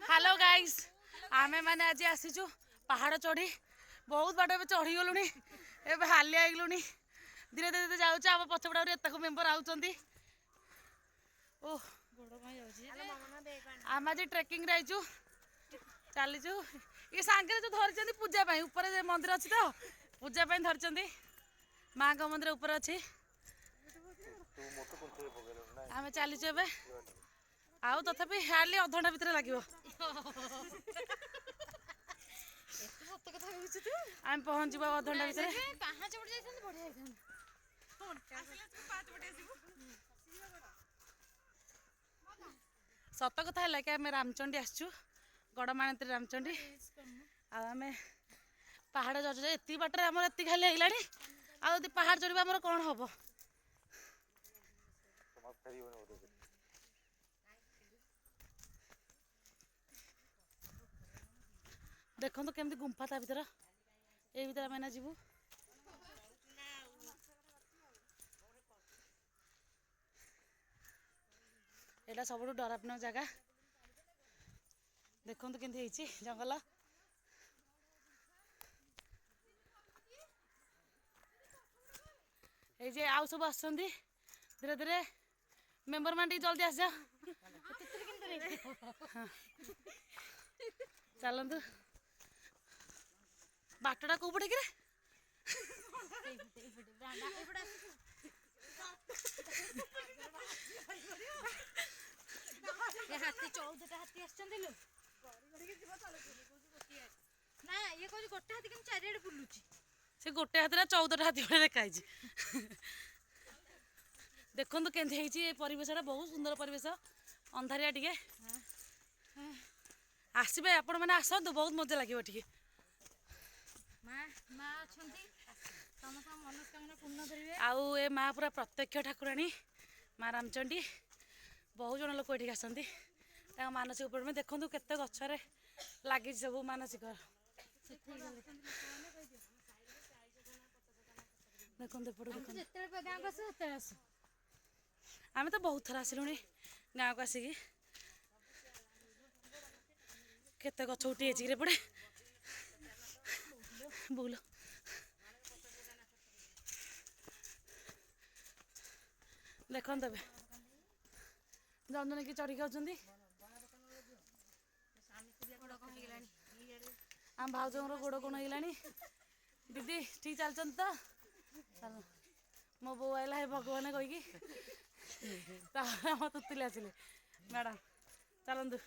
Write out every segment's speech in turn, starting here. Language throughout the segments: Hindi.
हेलो गाइस आमे मैंने आज आसीचु पहाड़ चढ़ी बहुत बाट चढ़ी गलु ए हालिया गलु धीरे धीरे जाऊँ आम पछपड़ा एतक मेम्बर आउंट ओ आम आज ट्रेकिंग रहीचु चलीचु ये सांगे जो धरी पूजा ऊपर मंदिर अच्छी तो पूजा धरी माँ का मंदिर ऊपर अच्छी आम चलीचु ए आउ तथापि हार्डली अध घंटा भितर लगे आम पहुँचब अध घंटा भितर सत कथा है कि आम रामचंडी आसचु गड़माणी रामचंडी आम पहाड़ चढ़ एति बाटर आम एति खाली होगा आदि पहाड़ चढ़ा आम कौन हम देखो तो केमती गुंफा ता भीतर ये भीतर आम जीवु एटा सब डरावना जगह देखो तो केमती जंगल ये आउ सब आस धीरे धीरे मेम्बर मान जल्दी आस जा चलतु बाटटा कौ पटे कि हाथी 14टा हाथी आसचंदी ना ये कहूँ गोटे हाथी केम चारिआडे बुलुची से गोटे हाथी 14टा हाथी भाई देखाई देखो केमती परिवेशटा बहुत सुंदर परिवेश अंधारिया टिके आसबे आपण मैंने आसतु बहुत मजा लगे टे आउ ए माँ पूरा प्रत्यक्ष ठाकुराणी माँ रामचंडी बहुत जन लोक ये आसती मानसिक उपर में देखो केते गचरे लगी सब मानसिक देखते आम तो बहुत थर आसलु गाँव को आसिकी केते गछ उठी पड़े बुल देखते जन जन कि चढ़ी आम भाज गोड़ कौन होगा दीदी ठीक चलते तो चल मो बो आइला है भगवान कहीकि आम तुतुली आसिले मैडम चलतु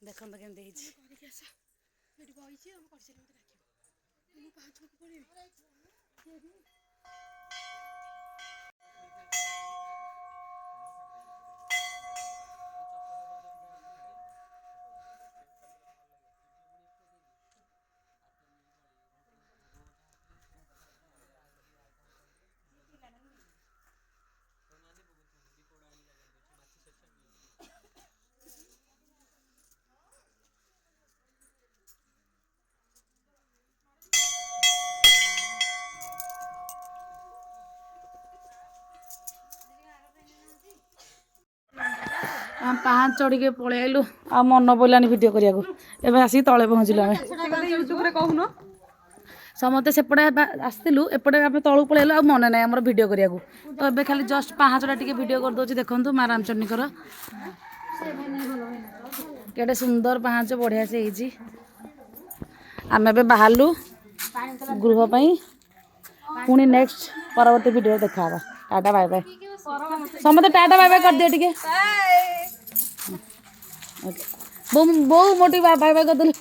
देखो तो केमती आम पाँच चढ़ के पलि आलु आ मन पड़ानी भिड करा आसिक तले पहुँचलु आम समस्ते सेपटे आसलु एपटे आम तलू पलैलु आ मन ना आम भिड करा तो ये खाली जस्ट पाँचटा टी भिड करदे देखु माँ रामचंडीकर केटे सुंदर पाँच बढ़िया से आम ए बाहरलु गृह पुणी नेक्स्ट परवर्ती वीडियो देखा टाटा बाय बाय समझे टाटा बाय बाय कर दिए टिके बो मोटी बाय बाय कर दे।